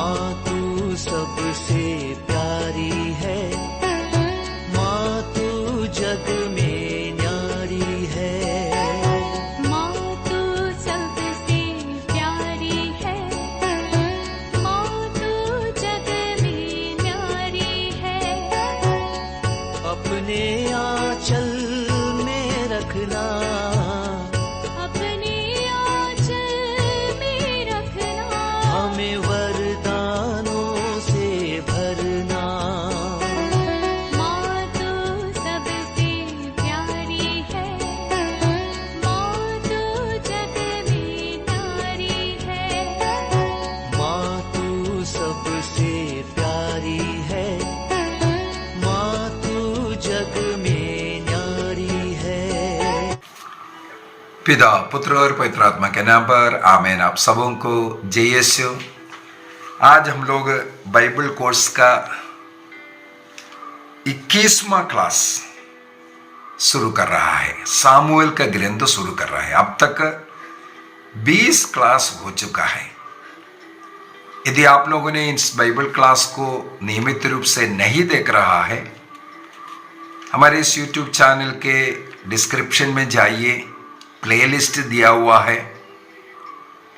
माँ तू सबसे प्यारी है, माँ तू जग में न्यारी है। माँ तू सबसे प्यारी है, माँ तू जग में न्यारी है। अपने आंचल में रखना, अपने आंचल में रखना। हमें वरदानों से भरना। माँ तू सबसे प्यारी है, माँ तू जग में न्यारी है। माँ तू सबसे प्यारी है, माँ तू जग में न्यारी है। पिता, पुत्र और पवित्र आत्मा के नाम पर आमीन। आप सबों को जय यीशु। आज हम लोग बाइबल कोर्स का 21वां क्लास शुरू कर रहा है। सामुएल का ग्रंथ शुरू कर रहा है। अब तक 20 क्लास हो चुका है। यदि आप लोगों ने इस बाइबल क्लास को नियमित रूप से नहीं देख रहा है, हमारे इस YouTube चैनल के डिस्क्रिप्शन में जाइए, प्लेलिस्ट दिया हुआ है।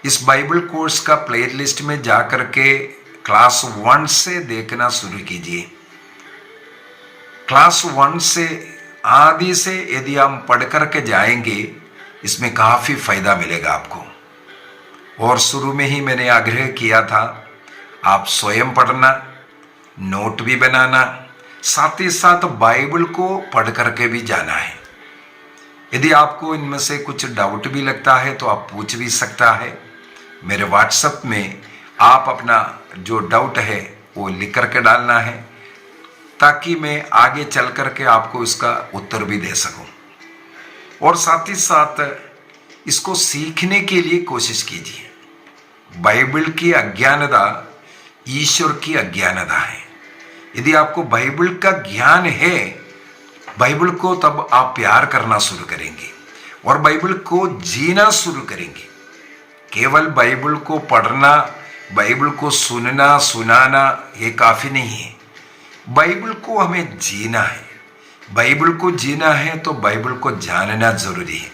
इस बाइबल कोर्स का प्लेलिस्ट में जाकर के क्लास 1 से देखना शुरू कीजिए। क्लास 1 से आदि से यदि हम पढ़ करके जाएंगे, इसमें काफ़ी फायदा मिलेगा आपको। और शुरू में ही मैंने आग्रह किया था, आप स्वयं पढ़ना, नोट भी बनाना, साथ ही साथ बाइबल को पढ़ करके भी जाना है। यदि आपको इनमें से कुछ डाउट भी लगता है तो आप पूछ भी सकता है। मेरे व्हाट्सएप में आप अपना जो डाउट है वो लिख करके डालना है, ताकि मैं आगे चल करके आपको इसका उत्तर भी दे सकूं। और साथ ही साथ इसको सीखने के लिए कोशिश कीजिए। बाइबल की अज्ञानता ईश्वर की अज्ञानता है। यदि आपको बाइबल का ज्ञान है, बाइबल को, तब आप प्यार करना शुरू करेंगे और बाइबल को जीना शुरू करेंगे। केवल बाइबल को पढ़ना, बाइबल को सुनना सुनाना ये काफ़ी नहीं है। बाइबल को हमें जीना है। बाइबल को जीना है तो बाइबल को जानना जरूरी है।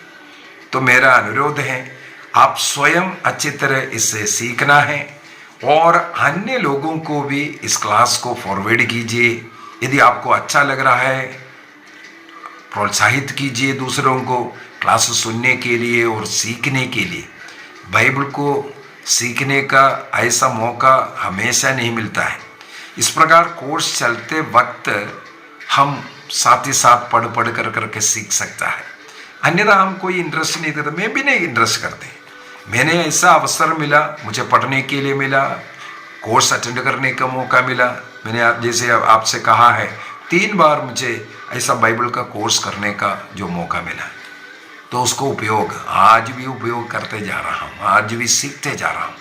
तो मेरा अनुरोध है, आप स्वयं अच्छी तरह इससे सीखना है और अन्य लोगों को भी इस क्लास को फॉरवर्ड कीजिए। यदि आपको अच्छा लग रहा है, प्रोत्साहित कीजिए दूसरों को क्लास सुनने के लिए और सीखने के लिए। बाइबल को सीखने का ऐसा मौका हमेशा नहीं मिलता है। इस प्रकार कोर्स चलते वक्त हम साथ ही साथ पढ़ पढ़ कर करके सीख सकता है। अन्यथा हम कोई इंटरेस्ट नहीं देते। मैं भी नहीं इंटरेस्ट करते। मैंने ऐसा अवसर मिला, मुझे पढ़ने के लिए मिला, कोर्स अटेंड करने का मौका मिला। मैंने जैसे आपसे कहा है, 3 बार मुझे ऐसा बाइबल का कोर्स करने का जो मौका मिला, तो उसको उपयोग आज भी उपयोग करते जा रहा हूँ, आज भी सीखते जा रहा हूँ।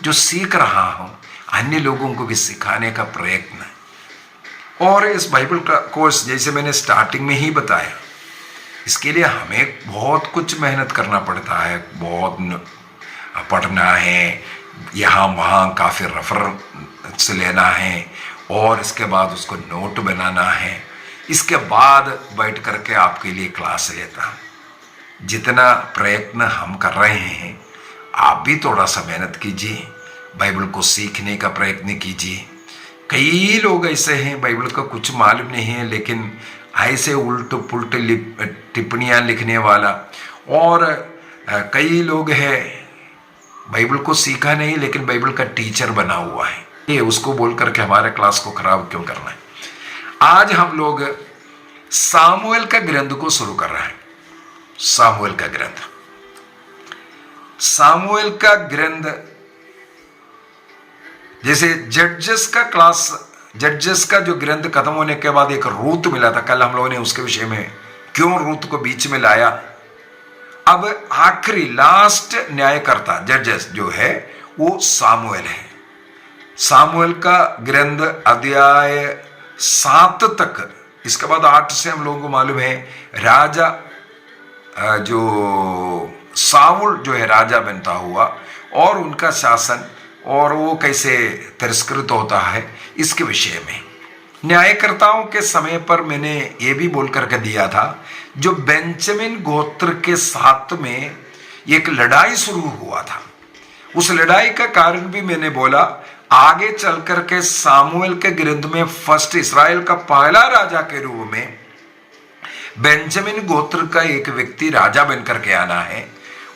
जो सीख रहा हूँ अन्य लोगों को भी सिखाने का प्रयत्न। और इस बाइबल का कोर्स, जैसे मैंने स्टार्टिंग में ही बताया, इसके लिए हमें बहुत कुछ मेहनत करना पड़ता है। बहुत पढ़ना है, यहाँ वहाँ काफ़ी रेफरेंस लेना है और इसके बाद उसको नोट बनाना है। इसके बाद बैठ करके आपके लिए क्लास लेता हूँ। जितना प्रयत्न हम कर रहे हैं, आप भी थोड़ा सा मेहनत कीजिए, बाइबल को सीखने का प्रयत्न कीजिए। कई लोग ऐसे हैं, बाइबल का कुछ मालूम नहीं है, लेकिन ऐसे उल्ट पुल्ट टिप्पणियाँ लिखने वाला। और कई लोग हैं, बाइबल को सीखा नहीं लेकिन बाइबल का टीचर बना हुआ है। ये उसको बोल करके हमारे क्लास को खराब क्यों करना है। आज हम लोग सामुएल का ग्रंथ को शुरू कर रहे हैं। सामुएल का ग्रंथ, सामुएल का ग्रंथ, जैसे जड्जेस का क्लास, जड्जेस का जो ग्रंथ खत्म होने के बाद एक रूत मिला था। कल हम लोगों ने उसके विषय में, क्यों रूत को बीच में लाया। अब आखिरी लास्ट न्यायकर्ता जजेस जो है वो सामुएल है। सामुएल का ग्रंथ अध्याय 7 तक, इसके बाद 8 से हम लोगों को मालूम है राजा जो साउल जो है राजा बनता हुआ और उनका शासन और वो कैसे तिरस्कृत होता है, इसके विषय में न्यायकर्ताओं के समय पर मैंने ये भी बोल करके दिया था, जो बेंजामिन गोत्र के साथ में एक लड़ाई शुरू हुआ था, उस लड़ाई का कारण भी मैंने बोला। आगे चल करके सामुएल के ग्रंथ में फर्स्ट इस्राएल का पहला राजा के रूप में बेंजामिन गोत्र का एक व्यक्ति राजा बनकर के आना है,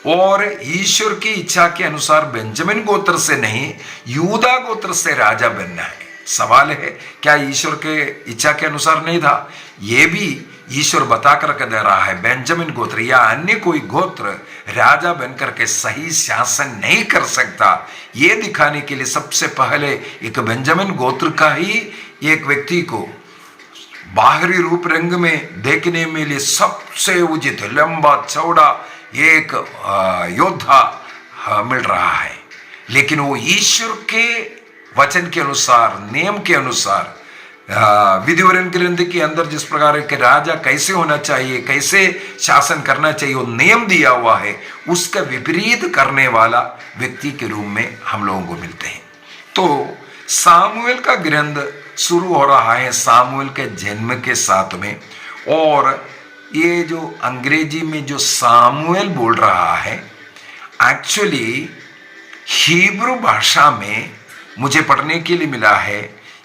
और ईश्वर की इच्छा के अनुसार बेंजामिन गोत्र से नहीं, यूदा गोत्र से राजा बनना है। सवाल है, क्या ईश्वर के इच्छा के अनुसार नहीं था? यह भी ईश्वर बता करके दे रहा है, बेंजामिन गोत्र या अन्य कोई गोत्र राजा बनकर के सही शासन नहीं कर सकता। ये दिखाने के लिए सबसे पहले एक बेंजामिन गोत्र का ही एक व्यक्ति को बाहरी रूप रंग में देखने में लिए सबसे उचित लंबा चौड़ा एक योद्धा मिल रहा है, लेकिन वो ईश्वर के वचन के अनुसार, नियम के अनुसार, विधिवरण ग्रंथ के अंदर जिस प्रकार के राजा कैसे होना चाहिए, कैसे शासन करना चाहिए, वो नियम दिया हुआ है, उसका विपरीत करने वाला व्यक्ति के रूप में हम लोगों को मिलते हैं। तो सामुएल का ग्रंथ शुरू हो रहा है सामुएल के जन्म के साथ में, और ये जो अंग्रेजी में जो सामुएल बोल रहा है, एक्चुअली हिब्रू भाषा में मुझे पढ़ने के लिए मिला है,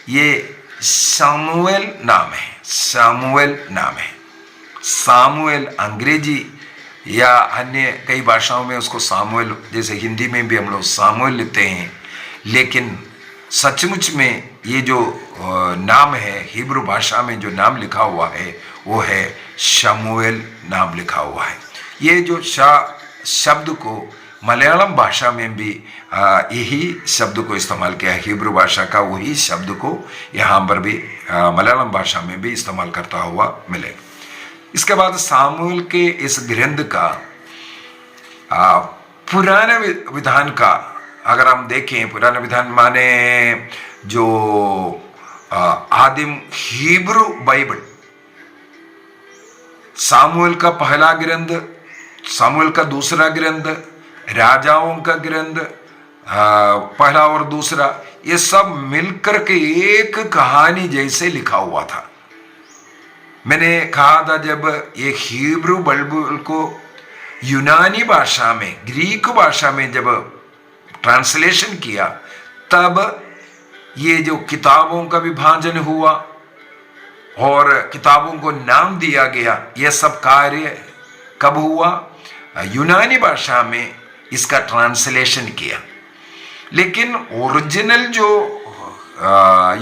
ये सामुएल नाम है, सामुएल नाम है। सामुएल अंग्रेजी या अन्य कई भाषाओं में उसको सामुएल, जैसे हिंदी में भी हम लोग सामुएल लेते हैं, लेकिन सचमुच में ये जो नाम है, हिब्रू भाषा में जो नाम लिखा हुआ है वो है शमूएल नाम लिखा हुआ है। ये जो शब्द को मलयालम भाषा में भी यही शब्द को इस्तेमाल किया है, हिब्रू भाषा का वही शब्द को यहाँ पर भी मलयालम भाषा में भी इस्तेमाल करता हुआ मिलेगा। इसके बाद सामुएल के इस ग्रंथ का पुराने विधान का अगर हम देखें, पुराने विधान माने जो आदिम हिब्रू बाइबल, सामुएल का पहला ग्रंथ, सामुएल का दूसरा ग्रंथ, राजाओं का ग्रंथ पहला और दूसरा, ये सब मिलकर के एक कहानी जैसे लिखा हुआ था। मैंने कहा था जब ये हिब्रू बाइबल को यूनानी भाषा में, ग्रीक भाषा में जब ट्रांसलेशन किया, तब ये जो किताबों का विभाजन हुआ और किताबों को नाम दिया गया, यह सब कार्य कब हुआ? यूनानी भाषा में इसका ट्रांसलेशन किया। लेकिन ओरिजिनल जो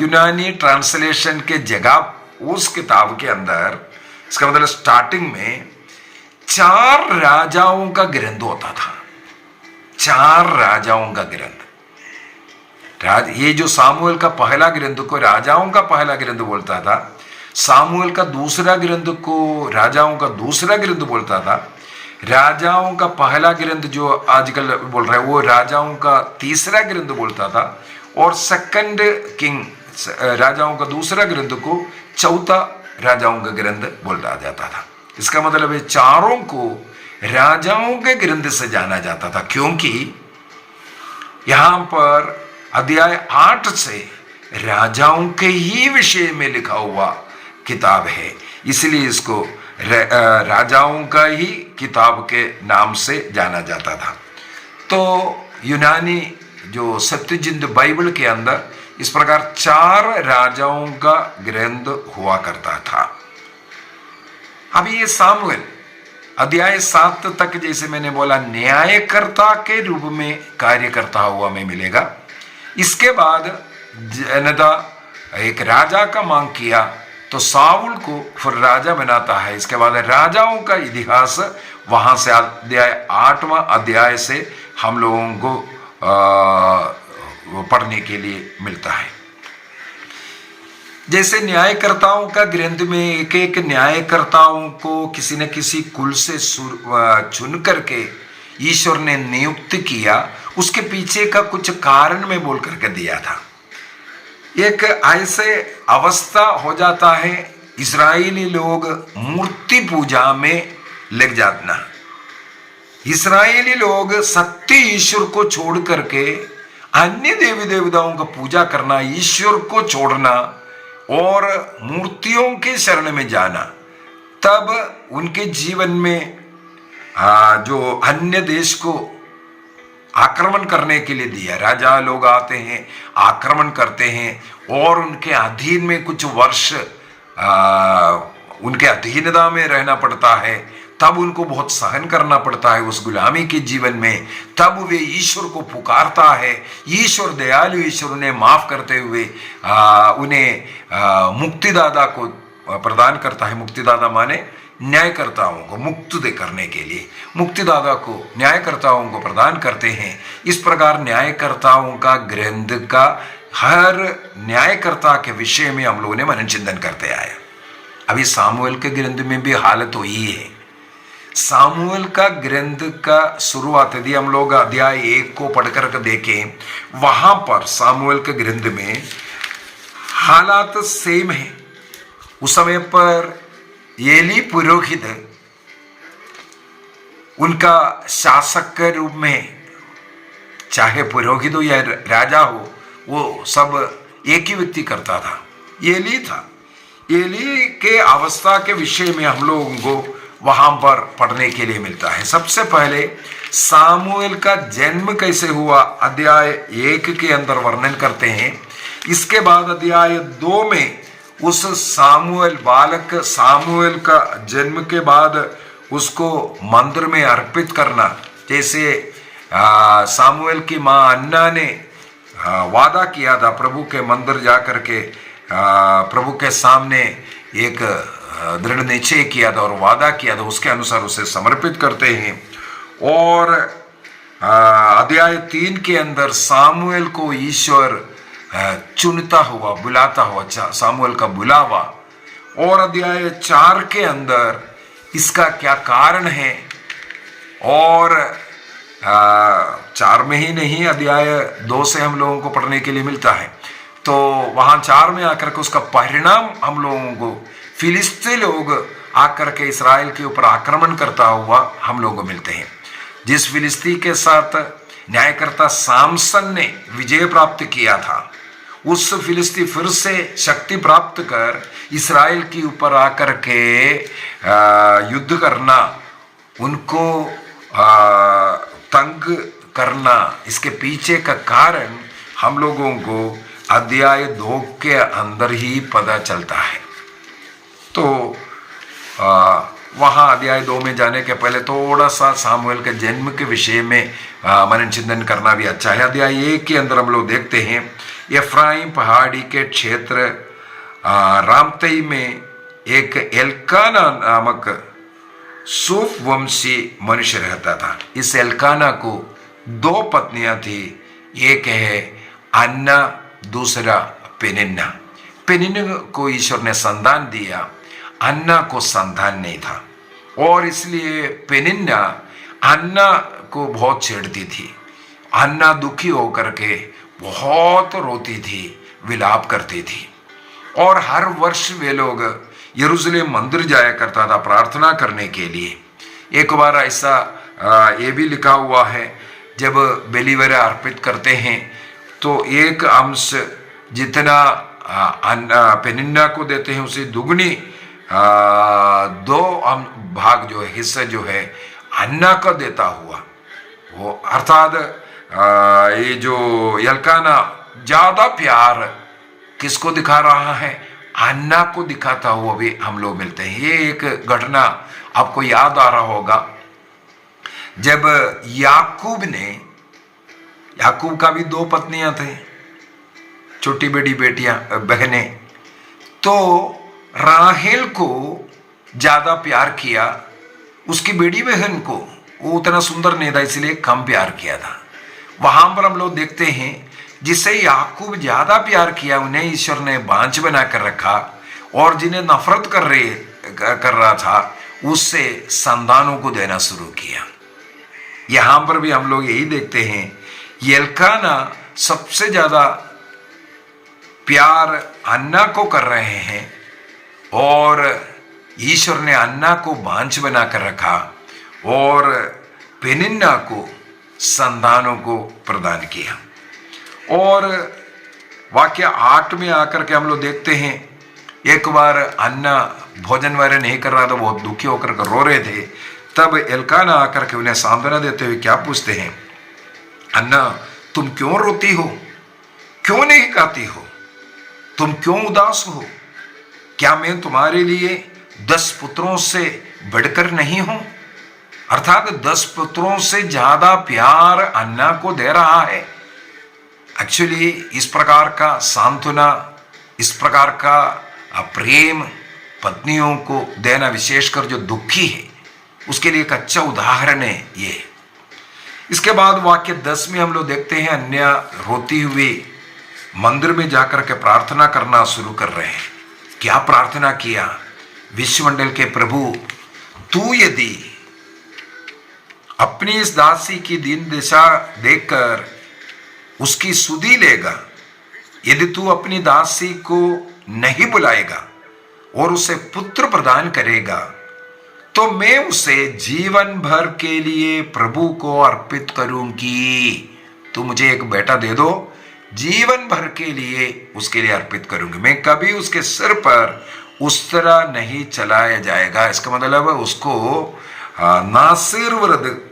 यूनानी ट्रांसलेशन के जगह उस किताब के अंदर, इसका मतलब स्टार्टिंग में 4 राजाओं का ग्रंथ होता था, 4 राजाओं का ग्रंथ। ये जो सामुएल का पहला ग्रंथ को राजाओं का पहला ग्रंथ बोलता था, सामुएल का दूसरा ग्रंथ को राजाओं का दूसरा ग्रंथ बोलता था, राजाओं का पहला ग्रंथ जो आजकल बोल रहा है वो राजाओं का तीसरा ग्रंथ बोलता था, और सेकंड किंग राजाओं का दूसरा ग्रंथ को चौथा राजाओं का ग्रंथ बोला जाता था। इसका मतलब है चारों को राजाओं के ग्रंथ से जाना जाता था, क्योंकि यहां पर अध्याय 8 से राजाओं के ही विषय में लिखा हुआ किताब है, इसलिए इसको राजाओं का ही किताब के नाम से जाना जाता था। तो यूनानी जो सप्तजिंद बाइबल के अंदर इस प्रकार 4 राजाओं का ग्रंथ हुआ करता था। अभी ये सामुएल अध्याय 7 तक, जैसे मैंने बोला, न्यायकर्ता के रूप में कार्य करता हुआ हमें मिलेगा। इसके बाद जनता एक राजा का मांग किया तो साउल को फिर राजा बनाता है। इसके बाद राजाओं का इतिहास वहां से अध्याय 8वां अध्याय से हम लोगों को पढ़ने के लिए मिलता है। जैसे न्यायकर्ताओं का ग्रंथ में एक एक न्यायकर्ताओं को किसी न किसी कुल से चुन करके ईश्वर ने नियुक्त किया, उसके पीछे का कुछ कारण में बोल करके दिया था। एक ऐसे अवस्था हो जाता है, इस्राएली लोग मूर्ति पूजा में लग जाना। इस्राएली लोग सत्य ईश्वर को छोड़ करके अन्य देवी देवताओं का पूजा करना, ईश्वर को छोड़ना और मूर्तियों के शरण में जाना, तब उनके जीवन में जो अन्य देश को आक्रमण करने के लिए दिया, राजा लोग आते हैं, आक्रमण करते हैं और उनके अधीन में कुछ वर्ष उनके अधीनता में रहना पड़ता है, तब उनको बहुत सहन करना पड़ता है उस गुलामी के जीवन में। तब वे ईश्वर को पुकारता है, ईश्वर दयालु ईश्वर उन्हें माफ करते हुए उन्हें मुक्तिदाता को प्रदान करता है। मुक्तिदाता माने न्यायकर्ताओं को मुक्त दे करने के लिए मुक्तिदाता को न्यायकर्ताओं को प्रदान करते हैं। इस प्रकार न्यायकर्ताओं का ग्रंथ का हर न्यायकर्ता के विषय में हम लोगों ने मनन चिंतन करते आए। अभी सामुएल के ग्रंथ में भी हालत वही है। सामुएल का ग्रंथ का शुरुआत यदि हम लोग अध्याय 1 को पढ़कर देखें, वहां पर सामुएल के ग्रंथ में हालात सेम है। उस समय पर एली पुरोहित उनका शासक के रूप में, चाहे पुरोहित हो या राजा हो, वो सब एक ही व्यक्ति करता था, एली था। एली के अवस्था के विषय में हम लोगों को वहां पर पढ़ने के लिए मिलता है। सबसे पहले सामुएल का जन्म कैसे हुआ अध्याय 1 के अंदर वर्णन करते हैं। इसके बाद अध्याय 2 में उस सामुएल बालक सामुएल का जन्म के बाद उसको मंदिर में अर्पित करना, जैसे सामुएल की माँ अन्ना ने वादा किया था प्रभु के मंदिर जाकर के प्रभु के सामने एक दृढ़ निश्चय किया था और वादा किया था, उसके अनुसार उसे समर्पित करते हैं। और अध्याय 3 के अंदर सामुएल को ईश्वर चुनता हुआ, बुलाता हुआ, सामुएल का बुलावा। और अध्याय 4 के अंदर इसका क्या कारण है, और 4 में ही नहीं अध्याय 2 से हम लोगों को पढ़ने के लिए मिलता है। तो वहां 4 में आकर के उसका परिणाम हम लोगों को फिलिस्ती लोग आकर के इसराइल के ऊपर आक्रमण करता हुआ हम लोगों को मिलते हैं। जिस फिलिस्ती के साथ न्यायकर्ता सामसन ने विजय प्राप्त किया था, उस फिलिस्ती फिर से शक्ति प्राप्त कर इसराइल के ऊपर आकर के युद्ध करना, उनको तंग करना, इसके पीछे का कारण हम लोगों को अध्याय 2 के अंदर ही पता चलता है। तो वहाँ अध्याय 2 में जाने के पहले थोड़ा सा सामुएल के जन्म के विषय में मनन चिंतन करना भी अच्छा है। अध्याय 1 के अंदर हम लोग देखते हैं, एफ्राइम पहाड़ी के क्षेत्र रामतई में एक एल्काना नामक सूफ वंशी मनुष्य रहता था। इस एल्काना को 2 पत्नियां थी, एक है अन्ना, दूसरा पेनिन्ना। पेनिन्ना को ईश्वर ने संतान दिया, अन्ना को संतान नहीं था, और इसलिए पेनिन्ना अन्ना को बहुत छेड़ती थी। अन्ना दुखी होकर के बहुत रोती थी, विलाप करती थी। और हर वर्ष वे लोग यरूशलेम मंदिर जाया करता था प्रार्थना करने के लिए। एक बार ऐसा ये भी लिखा हुआ है, जब बलि वगैरह अर्पित करते हैं तो एक अंश जितना पेनिन्ना को देते हैं उसे दुगनी 2 भाग जो है, हिस्सा जो है अन्ना का देता हुआ वो, अर्थात ये जो एल्काना ज्यादा प्यार किसको दिखा रहा है, अन्ना को दिखाता हुआ भी हम लोग मिलते हैं। ये एक घटना आपको याद आ रहा होगा, जब याकूब का भी 2 पत्नियां थे, छोटी बड़ी बेटियां बहनें, तो राहेल को ज्यादा प्यार किया, उसकी बड़ी बहन को वो उतना सुंदर नहीं था इसलिए कम प्यार किया था। वहां पर हम लोग देखते हैं जिसे याकूब ज्यादा प्यार किया उन्हें ईश्वर ने बांझ बना कर रखा, और जिन्हें नफरत कर रहा था उससे संतानों को देना शुरू किया। यहां पर भी हम लोग यही देखते हैं, एल्काना सबसे ज्यादा प्यार अन्ना को कर रहे हैं, और ईश्वर ने अन्ना को बांझ बना कर रखा और पेनिन्ना को संतानों को प्रदान किया। और वाक्य 8 में आकर के हम लोग देखते हैं, एक बार अन्ना भोजन वगैरह नहीं कर रहा था, बहुत दुखी होकर के रो रहे थे। तब एल्काना आकर के उन्हें सांत्वना देते हुए क्या पूछते हैं, अन्ना तुम क्यों रोती हो, क्यों नहीं खाती हो, तुम क्यों उदास हो? क्या मैं तुम्हारे लिए 10 पुत्रों से बढ़कर नहीं हूं? अर्थात 10 पुत्रों से ज्यादा प्यार अन्ना को दे रहा है। एक्चुअली इस प्रकार का सांत्वना, इस प्रकार का प्रेम पत्नियों को देना, विशेषकर जो दुखी है उसके लिए एक अच्छा उदाहरण है ये। इसके बाद वाक्य 10 में हम लोग देखते हैं, अन्या रोती हुई मंदिर में जाकर के प्रार्थना करना शुरू कर रहे हैं। क्या प्रार्थना किया, विश्वमंडल के प्रभु तू यदि अपनी इस दासी की दीन दशा देखकर उसकी सुधि लेगा, यदि तू अपनी दासी को नहीं बुलाएगा और उसे पुत्र प्रदान करेगा, तो मैं उसे जीवन भर के लिए प्रभु को अर्पित करूंगी। तू मुझे एक बेटा दे दो, जीवन भर के लिए उसके लिए अर्पित करूंगी। मैं कभी उसके सिर पर उस तरह नहीं चलाया जाएगा। इसका मतलब है उसको नासिर व्रत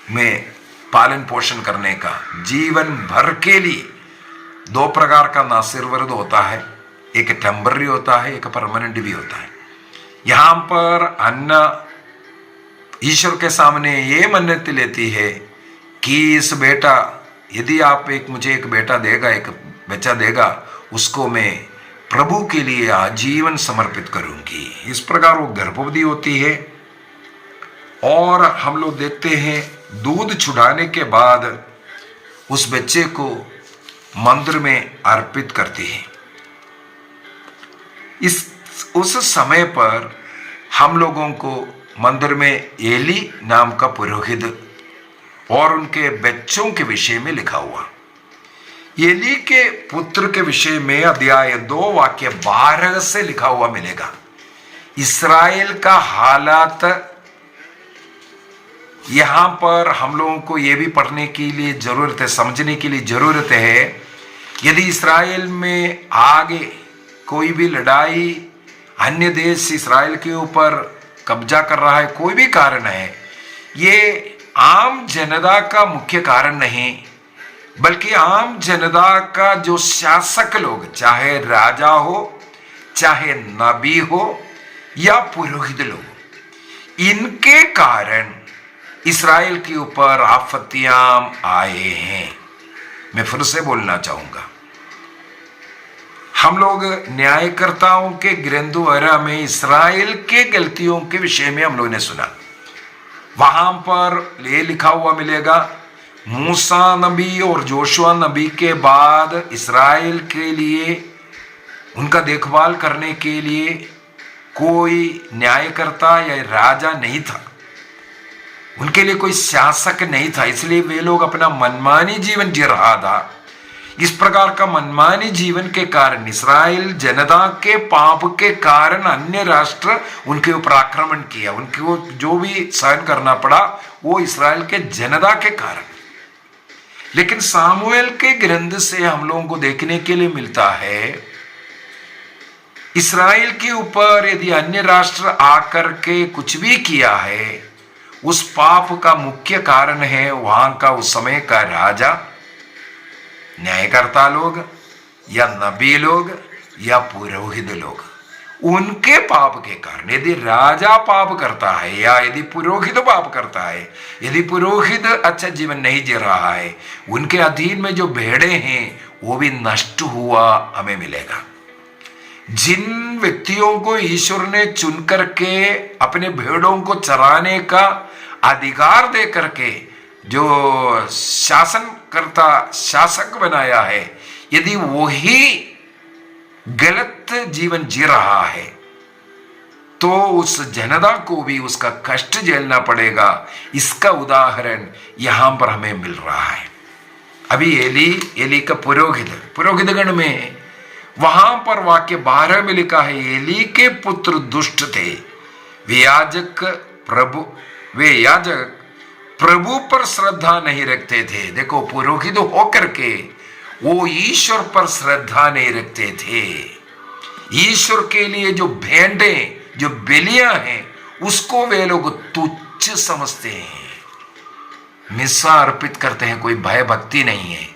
में पालन पोषण करने का, जीवन भर के लिए। 2 प्रकार का नासिर व्रत होता है, एक टेम्पररी होता है, एक परमानेंट भी होता है। यहां पर अन्ना ईश्वर के सामने ये मन्नत लेती है कि इस बेटा, यदि आप मुझे एक बेटा देगा, एक बच्चा देगा, उसको मैं प्रभु के लिए आजीवन समर्पित करूंगी। इस प्रकार वो गर्भवती होती है और हम लोग देखते हैं दूध छुड़ाने के बाद उस बच्चे को मंदिर में अर्पित करती है। उस समय पर हम लोगों को मंदिर में एली नाम का पुरोहित और उनके बच्चों के विषय में लिखा हुआ। एली के पुत्र के विषय में अध्याय 2 वाक्य 12 से लिखा हुआ मिलेगा। इस्राएल का हालात यहां पर हम लोगों को यह भी पढ़ने के लिए जरूरत है, समझने के लिए जरूरत है। यदि इस्राएल में आगे कोई भी लड़ाई, अन्य देश इस्राएल के ऊपर कब्जा कर रहा है, कोई भी कारण है, ये आम जनता का मुख्य कारण नहीं, बल्कि आम जनता का जो शासक लोग, चाहे राजा हो, चाहे नबी हो या पुरोहित लोग, इनके कारण इस्राएल के ऊपर आपत्तियां आए हैं। मैं फिर से बोलना चाहूंगा, हम लोग न्यायकर्ताओं के ग्रंथ वगैरह में इस्राएल के गलतियों के विषय में हम लोगों ने सुना। वहां पर ये लिखा हुआ मिलेगा, मूसा नबी और जोशुआ नबी के बाद इस्राएल के लिए, उनका देखभाल करने के लिए कोई न्यायकर्ता या राजा नहीं था, उनके लिए कोई शासक नहीं था, इसलिए वे लोग अपना मनमानी जीवन जी रहा था। इस प्रकार का मनमानी जीवन के कारण, इस्राएल जनता के पाप के कारण अन्य राष्ट्र उनके ऊपर आक्रमण किया, उनको जो भी सहन करना पड़ा वो इस्राएल के जनता के कारण। लेकिन सामुएल के ग्रंथ से हम लोगों को देखने के लिए मिलता है, इस्राएल के ऊपर यदि अन्य राष्ट्र आकर के कुछ भी किया है, उस पाप का मुख्य कारण है वहां का उस समय का राजा, न्यायकर्ता लोग या नबी लोग या पुरोहित लोग, उनके पाप के कारण। यदि राजा पाप करता है या यदि पुरोहित पाप करता है, यदि पुरोहित अच्छा जीवन नहीं जी रहा है, उनके अधीन में जो भेड़े हैं वो भी नष्ट हुआ हमें मिलेगा। जिन व्यक्तियों को ईश्वर ने चुन करके अपने भेड़ों को चराने का अधिकार दे करके जो शासक बनाया है, यदि वही गलत जीवन जी रहा है तो उस जनता को भी उसका कष्ट झेलना पड़ेगा। इसका उदाहरण यहां पर हमें मिल रहा है। अभी एली का पुरोहित गण में वहां पर वाक्य 12 में लिखा है, एली के पुत्र दुष्ट थे, वे याजक प्रभु पर श्रद्धा नहीं रखते थे। देखो, पुरोहित होकर के वो ईश्वर पर श्रद्धा नहीं रखते थे। ईश्वर के लिए जो भेंटे, जो बलियां हैं, उसको वे लोग तुच्छ समझते हैं, मिस्सा अर्पित करते हैं। कोई भय भक्ति नहीं है,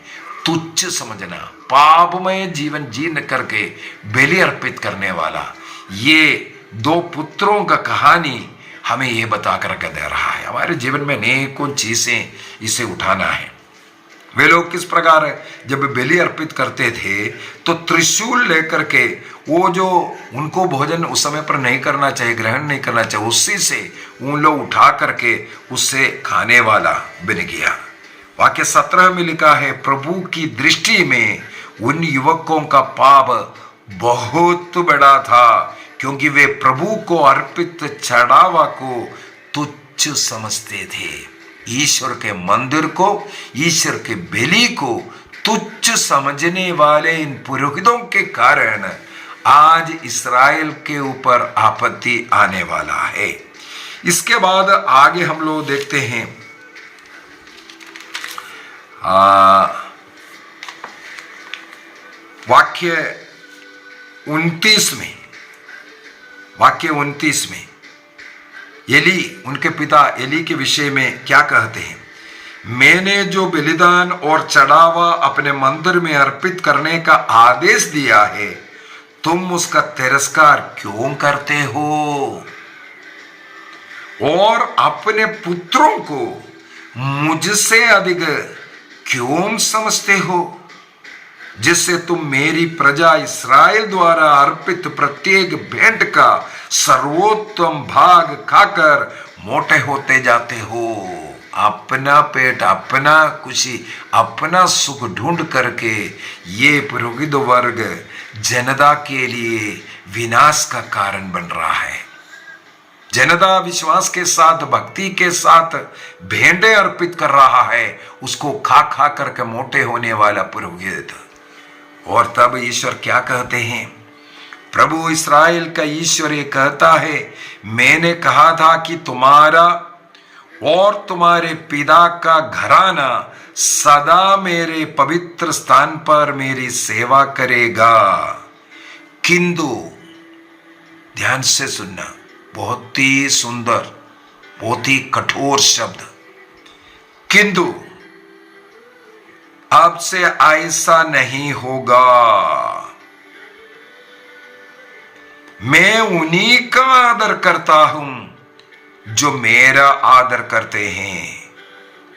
तुच्छ समझना, पापमय जीवन जीन करके बलि अर्पित करने वाला। ये दो पुत्रों का कहानी हमें ये बता करके दे रहा है। हमारे जीवन में अनेकों चीजें इसे उठाना है। वे लोग किस प्रकार जब बलि अर्पित करते थे तो त्रिशूल लेकर के, वो जो उनको भोजन उस समय पर नहीं करना चाहिए, ग्रहण नहीं करना चाहिए, उसी से उन लोग उठा करके उससे खाने वाला बन गया। वाक्य 17 में लिखा है, प्रभु की दृष्टि में उन युवकों का पाप बहुत बड़ा था, क्योंकि वे प्रभु को अर्पित चढ़ावा को तुच्छ समझते थे। ईश्वर के मंदिर को, ईश्वर के बलि को तुच्छ समझने वाले इन पुरोहितों के कारण आज इस्राएल के ऊपर आपत्ति आने वाला है। इसके बाद आगे हम लोग देखते हैं वाक्य 29 में, वाक्य 29 में एली, उनके पिता एली के विषय में क्या कहते हैं? मैंने जो बलिदान और चढ़ावा अपने मंदिर में अर्पित करने का आदेश दिया है, तुम उसका तिरस्कार क्यों करते हो और अपने पुत्रों को मुझसे अधिक क्यों समझते हो, जिससे तुम मेरी प्रजा इस्राएल द्वारा अर्पित प्रत्येक भेंट का सर्वोत्तम भाग खाकर मोटे होते जाते हो। अपना पेट, अपना खुशी, अपना सुख ढूंढ करके ये पुरोहित वर्ग जनता के लिए विनाश का कारण बन रहा है। जनता विश्वास के साथ, भक्ति के साथ भेंटे अर्पित कर रहा है, उसको खा खा करके मोटे होने वाला पुरोहित। और तब ईश्वर क्या कहते हैं? प्रभु इस्राएल का ईश्वर ये कहता है, मैंने कहा था कि तुम्हारा और तुम्हारे पिता का घराना सदा मेरे पवित्र स्थान पर मेरी सेवा करेगा। किंतु ध्यान से सुनना, बहुत ही सुंदर, बहुत ही कठोर शब्द, किंतु अब से ऐसा नहीं होगा। मैं उन्हीं का आदर करता हूं जो मेरा आदर करते हैं,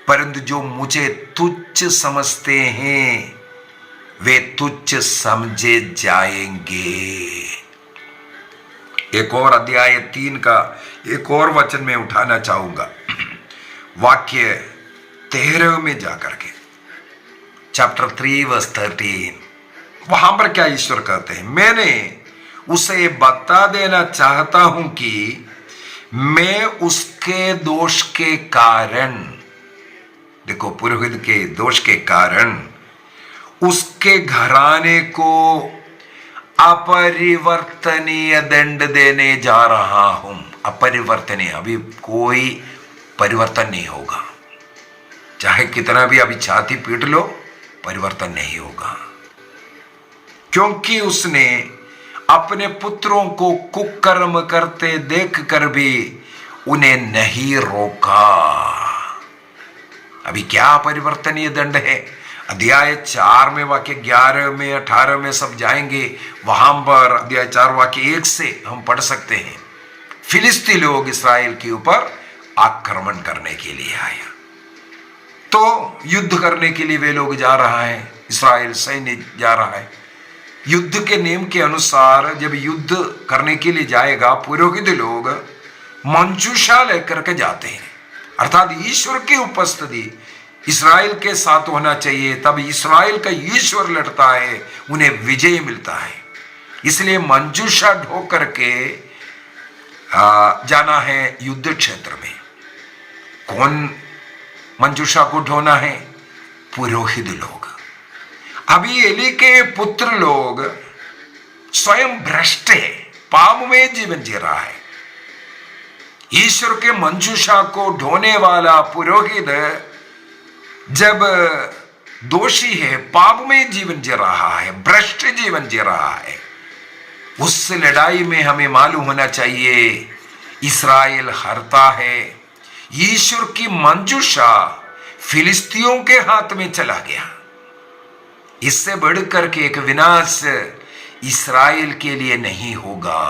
परंतु जो मुझे तुच्छ समझते हैं वे तुच्छ समझे जाएंगे। एक और अध्याय 3 का एक और वचन में उठाना चाहूंगा, वाक्य 13 में जाकर के, चैप्टर 3 वर्स 13। वहां पर क्या ईश्वर कहते हैं? मैंने उसे बता देना चाहता हूं कि मैं उसके दोष के कारण, देखो पुरोहित के दोष के कारण, उसके घराने को अपरिवर्तनीय दंड देने जा रहा हूं। अपरिवर्तनीय, अभी कोई परिवर्तन नहीं होगा, चाहे कितना भी अभी छाती पीट लो, परिवर्तन नहीं होगा, क्योंकि उसने अपने पुत्रों को कुकर्म करते देखकर भी उन्हें नहीं रोका। अभी क्या परिवर्तनीय दंड है? अध्याय 4 में वाक्य 11 में 18 में सब जाएंगे, वहां पर अध्याय 4 वाक्य 1 से हम पढ़ सकते हैं। फिलिस्ती लोग इस्राएल के ऊपर आक्रमण करने के लिए आया, तो युद्ध करने के लिए वे लोग जा रहा है, इस्राएल सैन्य जा रहा है। युद्ध के नियम के अनुसार जब युद्ध करने के लिए जाएगा, पुरोहित लोग मंजूषा लेकर के जाते हैं, अर्थात ईश्वर की उपस्थिति इस्राएल के साथ होना चाहिए, तब इस्राएल का ईश्वर लड़ता है, उन्हें विजय मिलता है। इसलिए मंजूषा ढो करके जाना है युद्ध क्षेत्र में। कौन मंजूषा को ढोना है? पुरोहित लोग। अभी एली के पुत्र लोग स्वयं भ्रष्ट है, पाप में जीवन जी रहा है। ईश्वर के मंजूषा को ढोने वाला पुरोहित जब दोषी है, पाप में जीवन जी रहा है, भ्रष्ट जीवन जी रहा है, उस लड़ाई में हमें मालूम होना चाहिए इस्राएल हारता है। ईश्वर की मंजूषा फिलिस्तियों के हाथ में चला गया। इससे बढ़कर के एक विनाश इस्राएल के लिए नहीं होगा।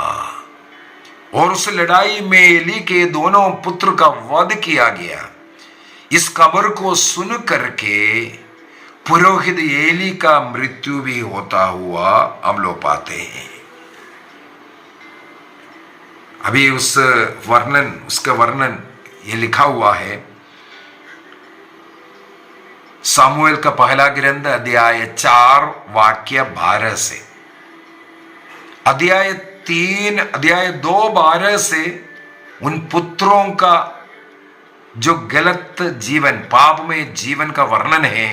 और उस लड़ाई में एली के दोनों पुत्र का वध किया गया। इस खबर को सुन करके पुरोहित एली का मृत्यु भी होता हुआ हम लोग पाते हैं। अभी उसका वर्णन ये लिखा हुआ है सामुएल का पहला ग्रंथ अध्याय 4 वाक्य 12 से, अध्याय 2:12 से उन पुत्रों का जो गलत जीवन, पाप में जीवन का वर्णन है।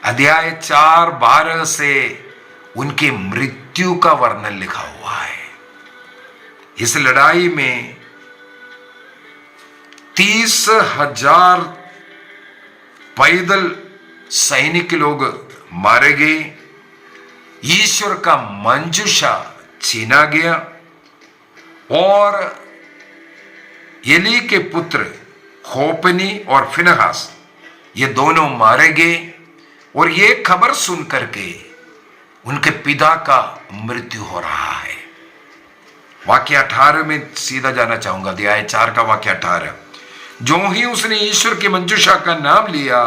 अध्याय 4:12 से उनकी मृत्यु का वर्णन लिखा हुआ है। इस लड़ाई में 30,000 पैदल सैनिक लोग मारे गए। ईश्वर का मंजूषा छीना गया और एली के पुत्र होपनी और फिनहास ये दोनों मारे गए। और ये खबर सुन करके उनके पिता का मृत्यु हो रहा है। वाक्य 18 में सीधा जाना चाहूंगा, अध्याय 4 का वाक्य 18। जो ही उसने ईश्वर की मंजूषा का नाम लिया,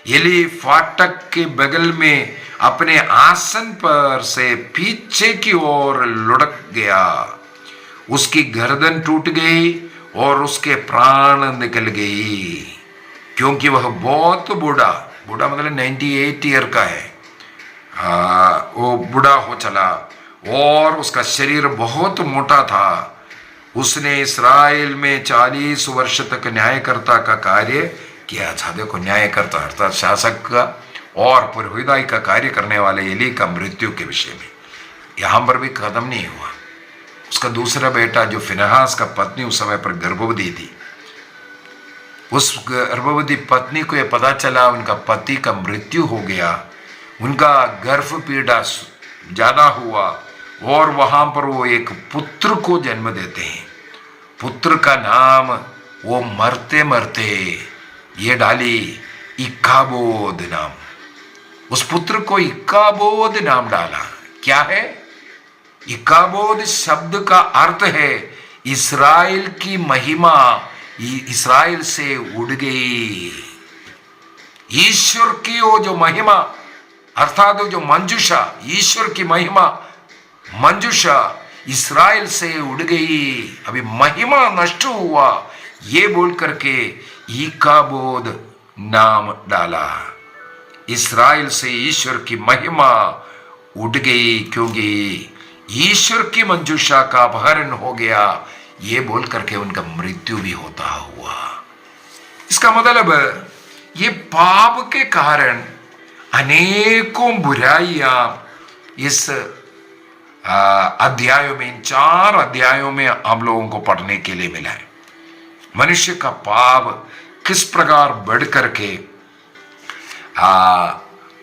एली फाटक के बगल में अपने आसन पर से पीछे की ओर लुढ़क गया। उसकी गर्दन टूट गई और उसके प्राण निकल गई, क्योंकि वह बहुत बूढ़ा मतलब 98 ईयर का है। वो बूढ़ा हो चला और उसका शरीर बहुत मोटा था। उसने इस्राएल में 40 वर्ष तक न्यायकर्ता का कार्य किया था। देखो, न्यायकर्ता अर्थात शासक का और पुरोहिताई का कार्य करने वाले एली का मृत्यु के विषय में यहां पर भी खत्म नहीं हुआ। उसका दूसरा बेटा जो फिनहास का पत्नी उस समय पर गर्भवती थी, उस गर्भवती पत्नी को यह पता चला उनका पति का मृत्यु हो गया। उनका गर्भ पीड़ा ज्यादा हुआ और वहां पर वो एक पुत्र को जन्म देते हैं। पुत्र का नाम वो मरते मरते ये डाली इक्काबोद नाम। उस पुत्र को इक्काबोद नाम डाला। क्या है इक्काबोद? शब्द का अर्थ है इस्राएल की महिमा इस्राएल से उड़ गई। ईश्वर की वो जो महिमा अर्थात जो मंजूषा, ईश्वर की महिमा मंजूषा इस्राएल से उड़ गई। अभी महिमा नष्ट हुआ, ये बोल करके इक्काबोद नाम डाला। इस्राएल से ईश्वर की महिमा उड़ गई, क्योंकि ईश्वर की मंजूषा का अपहरण हो गया, ये बोल करके उनका मृत्यु भी होता हुआ। इसका मतलब ये पाप के कारण अनेकों बुराइयां इस अध्यायों में, इन 4 अध्यायों में हम लोगों को पढ़ने के लिए मिला है। मनुष्य का पाप किस प्रकार बढ़ करके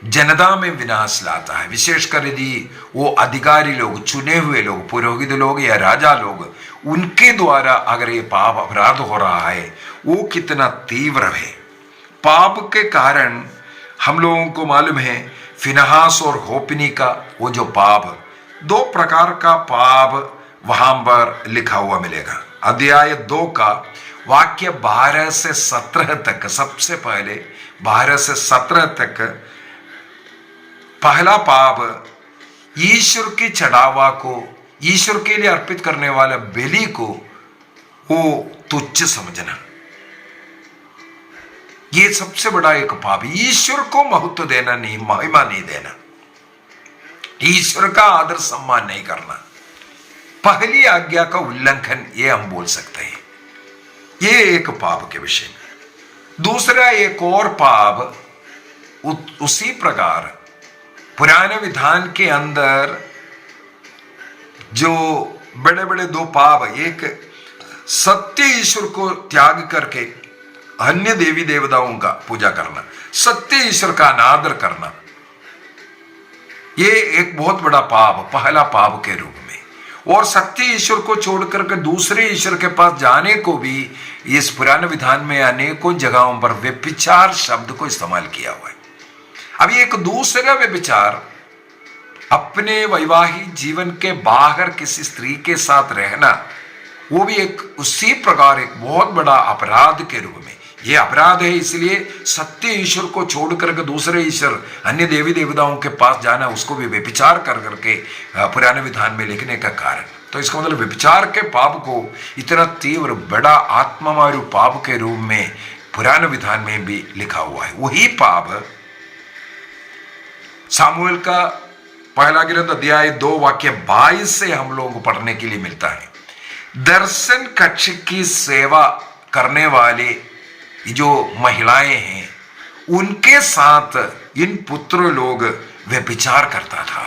जनता में विनाश लाता है। विशेषकर यदि वो अधिकारी लोग, चुने हुए लोग, पुरोहित लोग या राजा लोग, उनके द्वारा अगर ये पाप अपराध हो रहा है, वो कितना तीव्र है। पाप के कारण हम लोगों को मालूम है फिनहास और होपनी का वो जो पाप, 2 प्रकार का पाप वहां पर लिखा हुआ मिलेगा। अध्याय 2 का वाक्य 12 से 17 तक, सबसे पहले 12 से 17 तक पहला पाप ईश्वर के चढ़ावा को, ईश्वर के लिए अर्पित करने वाला बलि को वो तुच्छ समझना, ये सबसे बड़ा एक पाप। ईश्वर को महत्व देना नहीं, महिमा नहीं देना, ईश्वर का आदर सम्मान नहीं करना, पहली आज्ञा का उल्लंघन, ये हम बोल सकते हैं। ये एक पाप के विषय में। दूसरा एक और पाप उसी प्रकार पुराने विधान के अंदर जो बड़े बड़े 2 पाप, एक सत्य ईश्वर को त्याग करके अन्य देवी देवताओं का पूजा करना, सत्य ईश्वर का अनादर करना, ये एक बहुत बड़ा पाप, पहला पाप के रूप में। और सत्य ईश्वर को छोड़कर के दूसरे ईश्वर के पास जाने को भी इस पुराने विधान में अनेकों जगहों पर व्यभिचार शब्द को इस्तेमाल किया हुआ है। अब एक दूसरा व्यभिचार अपने वैवाहिक जीवन के बाहर किसी स्त्री के साथ रहना, वो भी एक उसी प्रकार एक बहुत बड़ा अपराध के रूप में, ये अपराध है। इसलिए सत्य ईश्वर को छोड़ करके दूसरे ईश्वर अन्य देवी देवताओं के पास जाना, उसको भी व्यभिचार कर करके पुराने विधान में लिखने का कारण। तो इसका मतलब व्यभिचार के पाप को इतना तीव्र बड़ा आत्मामारू पाप के रूप में पुराने विधान में भी लिखा हुआ है। वही पाप सामुएल का पहला ग्रंथ अध्याय 2 वाक्य 22 से हम लोगों को पढ़ने के लिए मिलता है। दर्शन कक्ष की सेवा करने वाले जो महिलाएं हैं, उनके साथ इन पुत्र लोग व्यभिचार करता था।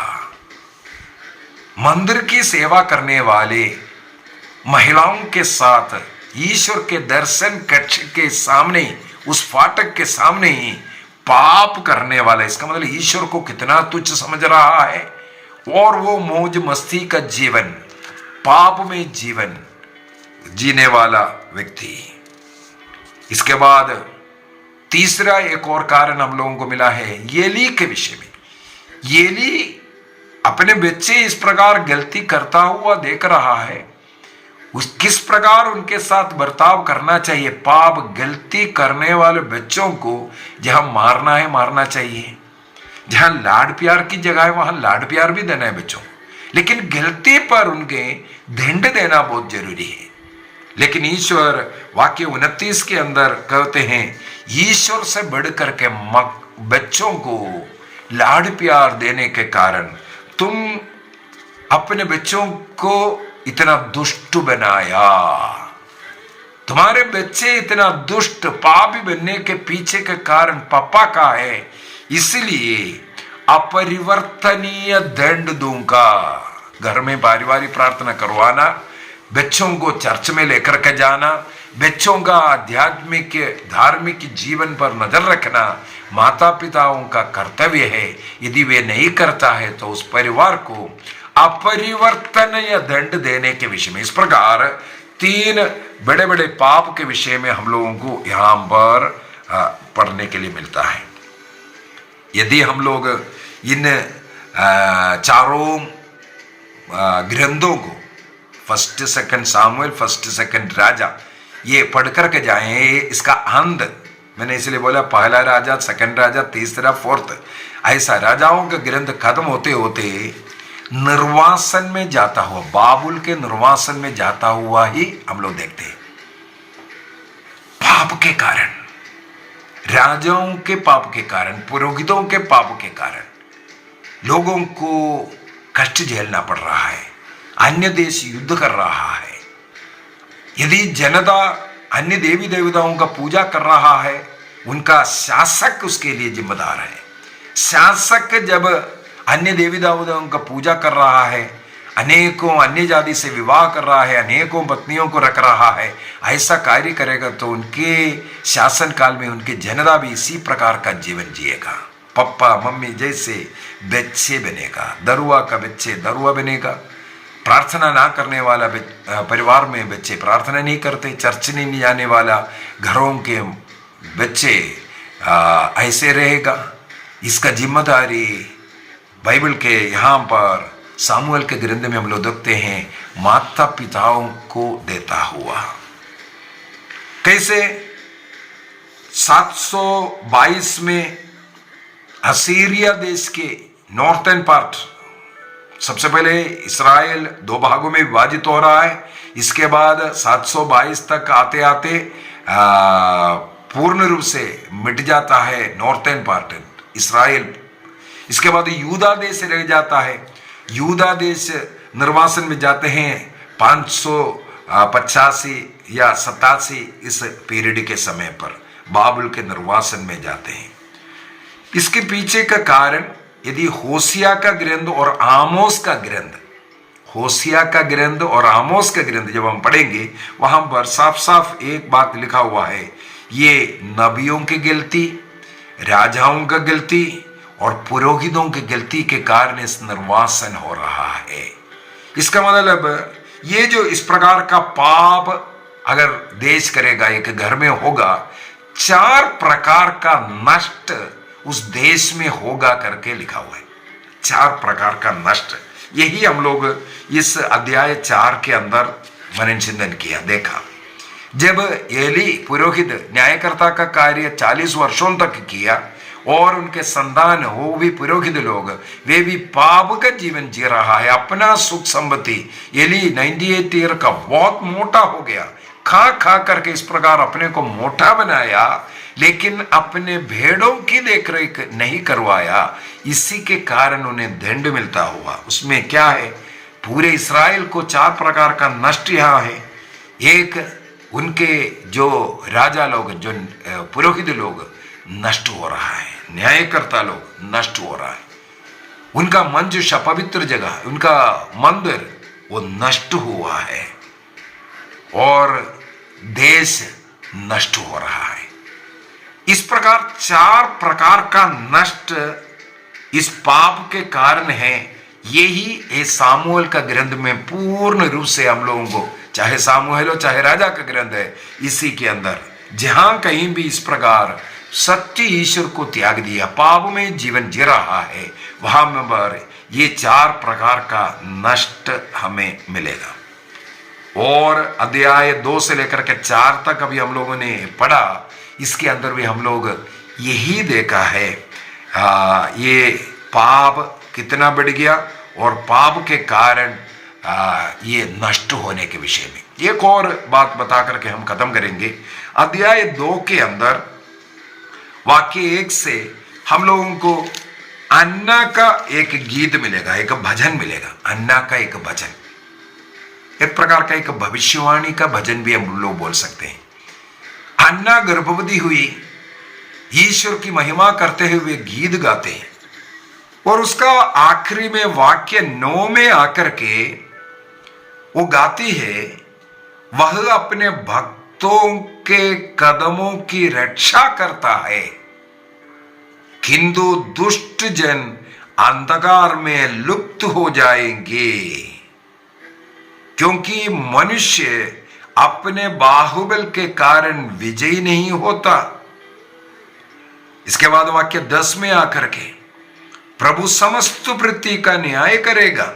मंदिर की सेवा करने वाले महिलाओं के साथ ईश्वर के दर्शन कक्ष के सामने, उस फाटक के सामने ही पाप करने वाला, इसका मतलब ईश्वर को कितना तुच्छ समझ रहा है, और वो मौज मस्ती का जीवन, पाप में जीवन जीने वाला व्यक्ति। इसके बाद तीसरा एक और कारण हम लोगों को मिला है एली के विषय में। एली अपने बच्चे इस प्रकार गलती करता हुआ देख रहा है, उस किस प्रकार उनके साथ बर्ताव करना चाहिए। पाप गलती करने वाले बच्चों को जहां मारना है मारना चाहिए, जहां लाड प्यार की जगह है वहां लाड प्यार भी देना है बच्चों, लेकिन गलती पर उनके दंड देना बहुत जरूरी है। लेकिन ईश्वर वाक्य 29 के अंदर कहते हैं, ईश्वर से बढ़कर के बच्चों को लाड प्यार देने के कारण तुम अपने बच्चों को इतना दुष्ट बनाया। तुम्हारे बच्चे इतना दुष्ट पापी बनने के पीछे के कारण पापा का है, इसलिए अपरिवर्तनीय दंड दूंगा। घर में पारिवारिक प्रार्थना करवाना, बच्चों को चर्च में लेकर के जाना, बच्चों का आध्यात्मिक धार्मिक जीवन पर नजर रखना माता पिताओं का कर्तव्य है। यदि वे नहीं करता है तो उस परिवार को अपरिवर्तनीय दंड देने के विषय में, इस प्रकार 3 बड़े बड़े पाप के विषय में हम लोगों को यहां पर पढ़ने के लिए मिलता है। यदि हम लोग इन चारों ग्रंथों को, first second Samuel, first second राजा, ये पढ़ करके जाए, इसका अंत मैंने इसलिए बोला पहला राजा, सेकंड राजा, तीसरा, फोर्थ, ऐसा राजाओं का ग्रंथ खत्म होते होते निर्वासन में जाता हुआ, बाबुल के निर्वासन में जाता हुआ ही हम लोग देखते हैं। पाप के कारण, राजाओं के पाप के कारण, पुरोहितों के पाप के कारण लोगों को कष्ट झेलना पड़ रहा है। अन्य देश युद्ध कर रहा है। यदि जनता अन्य देवी देवताओं का पूजा कर रहा है, उनका शासक उसके लिए जिम्मेदार है। शासक जब अन्य देवी देवताओं का पूजा कर रहा है, अनेकों अन्य जाति से विवाह कर रहा है, अनेकों पत्नियों को रख रहा है, ऐसा कार्य करेगा तो उनके शासन काल में उनके जनता भी इसी प्रकार का जीवन जिएगा। पप्पा मम्मी जैसे बच्चे बनेगा, दरुआ का बच्चे दरुआ बनेगा। प्रार्थना ना करने वाला परिवार में बच्चे प्रार्थना नहीं करते, चर्च नहीं जाने वाला घरों के बच्चे ऐसे रहेगा। इसका जिम्मेदारी बाइबल के यहाँ पर सामुएल के ग्रंथ में हम लोग देखते हैं माता पिताओं को देता हुआ। कैसे 722 में असीरिया देश के नॉर्थर्न पार्ट, सबसे पहले इस्राएल 2 भागों में विभाजित हो रहा है। इसके बाद 722 तक आते आते पूर्ण रूप से मिट जाता है नॉर्थर्न पार्ट इस्राएल। इसके बाद यूदा देश रह जाता है। यूदा देश निर्वासन में जाते हैं 585 या 87 इस पीरियड के समय पर बाबुल के निर्वासन में जाते हैं। इसके पीछे का कारण, यदि होशिया का ग्रंथ और आमोस का ग्रंथ, होशिया का ग्रंथ और आमोस का ग्रंथ जब हम पढ़ेंगे वहां पर साफ साफ एक बात लिखा हुआ है, ये नबियों की गलती, राजाओं का गलती और पुरोहितों की गलती के कारण इस निर्वासन हो रहा है। इसका मतलब ये जो इस प्रकार का पाप अगर देश करेगा, एक घर में होगा, 4 प्रकार का नष्ट उस देश में होगा करके लिखा हुआ है। 4 प्रकार का नष्ट, यही हम लोग इस अध्याय 4 के अंदर मनन चिंतन किया, देखा। जब एली पुरोहित न्यायकर्ता का कार्य 40 वर्षों तक किया और उनके संतान, वो भी पुरोहित लोग, वे भी पाप का जीवन जी रहा है। अपना सुख संपत्ति, एली 98 ईयर का बहुत मोटा हो गया, खा खा करके इस प्रकार अपने को मोटा बनाया, लेकिन अपने भेड़ों की देखरेख नहीं करवाया। इसी के कारण उन्हें दंड मिलता हुआ। उसमें क्या है, पूरे इस्राएल को 4 प्रकार का नष्ट यहाँ है। एक, उनके जो राजा लोग, जो पुरोहित लोग नष्ट हो रहा है, न्यायकर्ता लोग नष्ट हो रहा है, उनका मन जो पवित्र जगह, उनका मंदिर, वो नष्ट हुआ है और देश नष्ट हो रहा है। इस प्रकार 4 प्रकार का नष्ट इस पाप के कारण है। यही सामुएल का ग्रंथ में पूर्ण रूप से हम लोगों को, चाहे सामुएल हो चाहे राजा का ग्रंथ है, इसी के अंदर जहां कहीं भी इस प्रकार सत्य ईश्वर को त्याग दिया, पाप में जीवन जी रहा है, वहां पर ये 4 प्रकार का नष्ट हमें मिलेगा। और अध्याय 2 से लेकर के 4 तक अभी हम लोगों ने पढ़ा, इसके अंदर भी हम लोग यही देखा है, ये पाप कितना बढ़ गया और पाप के कारण ये नष्ट होने के विषय में। एक और बात बता करके हम खत्म करेंगे। अध्याय 2 के अंदर वाक्य 1 से हम लोगों को अन्ना का एक गीत मिलेगा, एक भजन मिलेगा। अन्ना का एक भजन, एक प्रकार का एक भविष्यवाणी का भजन भी हम लोग बोल सकते हैं। अन्ना गर्भवती हुई, ईश्वर की महिमा करते हुए गीत गाते हैं, और उसका आखिरी में वाक्य 9 में आकर के वो गाती है, वह अपने भक्तों के कदमों की रक्षा करता है, किंतु दुष्ट जन अंधकार में लुप्त हो जाएंगे, क्योंकि मनुष्य अपने बाहुबल के कारण विजयी नहीं होता। इसके बाद वाक्य 10 में आकर के प्रभु समस्त पृथ्वी का न्याय करेगा,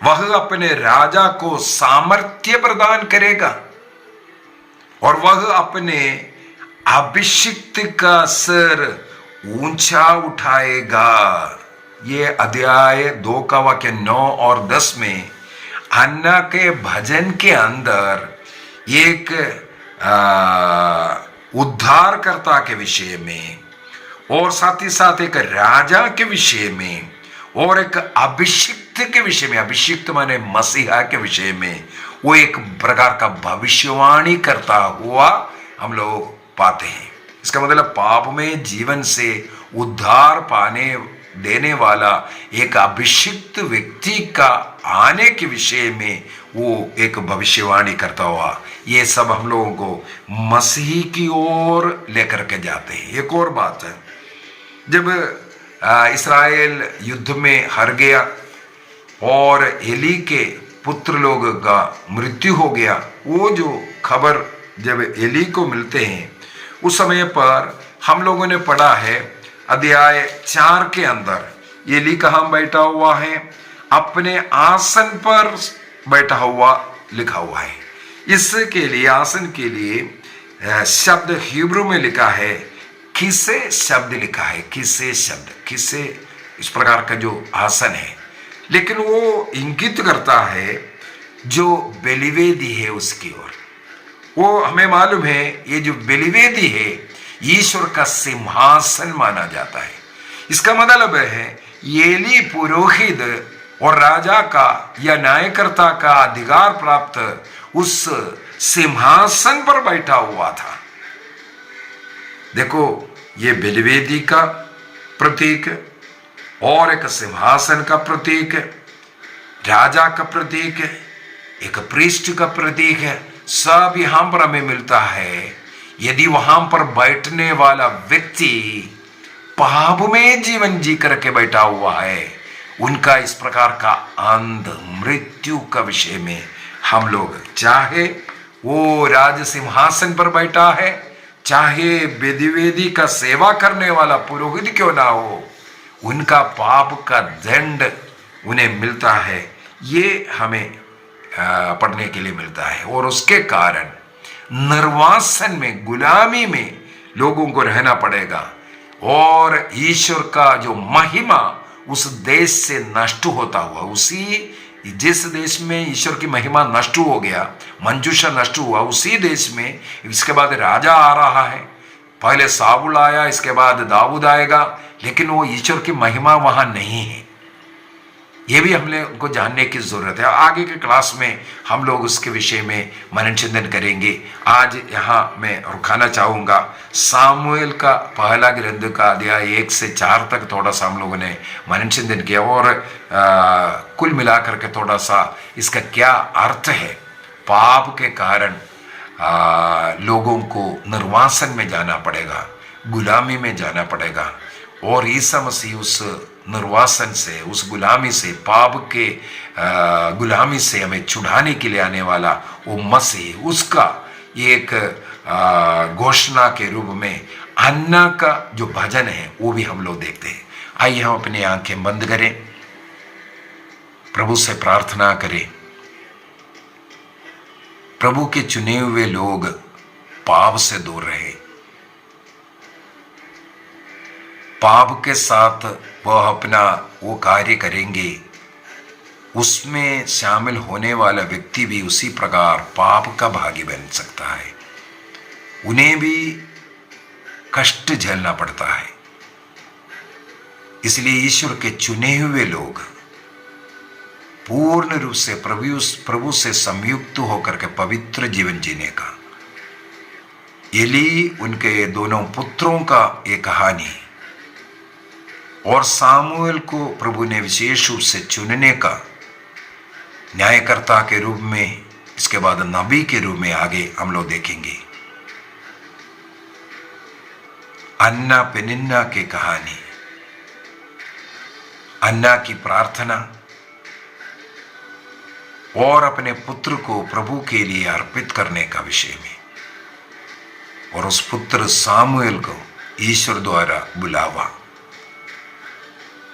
वह अपने राजा को सामर्थ्य प्रदान करेगा और वह अपने अभिषिक्त का सिर ऊंचा उठाएगा। ये अध्याय 2 का वाक्य 9 और 10 में अन्ना के भजन के अंदर एक उद्धारकर्ता के विषय में और साथ ही साथ एक राजा के विषय में और एक अभिषिक्त के विषय में, अभिषिक्त माने मसीहा के विषय में, वो एक प्रकार का भविष्यवाणी करता हुआ हम लोग पाते हैं। इसका मतलब पाप में जीवन से उद्धार पाने देने वाला एक अभिषिक्त व्यक्ति का आने के विषय में वो एक भविष्यवाणी करता हुआ, ये सब हम लोगों को मसीह की ओर लेकर के जाते हैं। एक और बात है, जब इस्राएल युद्ध में हार गया और एली के पुत्र लोग का मृत्यु हो गया, वो जो खबर जब एली को मिलते हैं, उस समय पर हम लोगों ने पढ़ा है अध्याय 4 के अंदर एली कहाँ बैठा हुआ है, अपने आसन पर बैठा हुआ लिखा हुआ है। इसके लिए आसन के लिए शब्द हिब्रू में लिखा है, किसे शब्द लिखा है, किसे शब्द, किसे इस प्रकार का जो आसन है, लेकिन वो इंगित करता है जो बलिवेदी है उसकी ओर। वो हमें मालूम है ये जो बलिवेदी है ईश्वर का सिंहासन माना जाता है। इसका मतलब है एली पुरोहित और राजा का या न्यायकर्ता का अधिकार प्राप्त उस सिंहासन पर बैठा हुआ था। देखो, ये बलिवेदी का प्रतीक और एक सिंहासन का प्रतीक, राजा का प्रतीक, एक पृष्ठ का प्रतीक है, सब यहां पर हमें मिलता है। यदि वहां पर बैठने वाला व्यक्ति पाप में जीवन जी करके बैठा हुआ है, उनका इस प्रकार का अंध मृत्यु का विषय में हम लोग, चाहे वो राज सिंहासन पर बैठा है, चाहे वेदी का सेवा करने वाला पुरोहित क्यों ना हो, उनका पाप का दंड उन्हें मिलता है। ये हमें पढ़ने के लिए मिलता है। और उसके कारण निर्वासन में, गुलामी में लोगों को रहना पड़ेगा और ईश्वर का जो महिमा उस देश से नष्ट होता हुआ, उसी जिस देश में ईश्वर की महिमा नष्ट हो गया, मंजूषा नष्ट हुआ, उसी देश में इसके बाद राजा आ रहा है। पहले साबुल आया, इसके बाद दाऊद आएगा, लेकिन वो ईश्वर की महिमा वहां नहीं है। ये भी हमने उनको जानने की जरूरत है। आगे के क्लास में हम लोग उसके विषय में मनन चिंतन करेंगे। आज यहाँ मैं रुकाना चाहूँगा। सामुएल का पहला ग्रंथ का अध्याय 1 से 4 तक थोड़ा सा हम लोगों ने मनन चिंतन किया और कुल मिलाकर के थोड़ा सा इसका क्या अर्थ है। पाप के कारण लोगों को निर्वासन में जाना पड़ेगा, गुलामी में जाना पड़ेगा, और ईसा मसीह उस निर्वासन से, उस गुलामी से, पाप के गुलामी से हमें छुड़ाने के लिए आने वाला वो मसीह, उसका एक घोषणा के रूप में अन्ना का जो भजन है वो भी हम लोग देखते हैं। आइए हम अपनी आंखें बंद करें, प्रभु से प्रार्थना करें। प्रभु के चुने हुए लोग पाप से दूर रहे, पाप के साथ वह अपना वो कार्य करेंगे, उसमें शामिल होने वाला व्यक्ति भी उसी प्रकार पाप का भागी बन सकता है। उन्हें भी कष्ट झेलना पड़ता है। इसलिए ईश्वर के चुने हुए लोग पूर्ण रूप से प्रभु से संयुक्त होकर के पवित्र जीवन जीने का, एली उनके दोनों पुत्रों का एक कहानी, और सामुएल को प्रभु ने विशेष रूप से चुनने का, न्यायकर्ता के रूप में, इसके बाद नबी के रूप में आगे हम लोग देखेंगे। अन्ना पेनिन्ना की कहानी, अन्ना की प्रार्थना और अपने पुत्र को प्रभु के लिए अर्पित करने का विषय में, और उस पुत्र सामुएल को ईश्वर द्वारा बुलावा।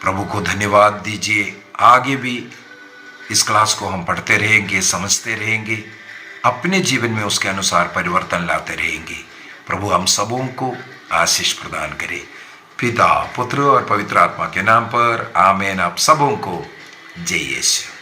प्रभु को धन्यवाद दीजिए। आगे भी इस क्लास को हम पढ़ते रहेंगे, समझते रहेंगे, अपने जीवन में उसके अनुसार परिवर्तन लाते रहेंगे। प्रभु हम सबों को आशीष प्रदान करे। पिता, पुत्र और पवित्र आत्मा के नाम पर आमीन। आप सबों को जय यीशु।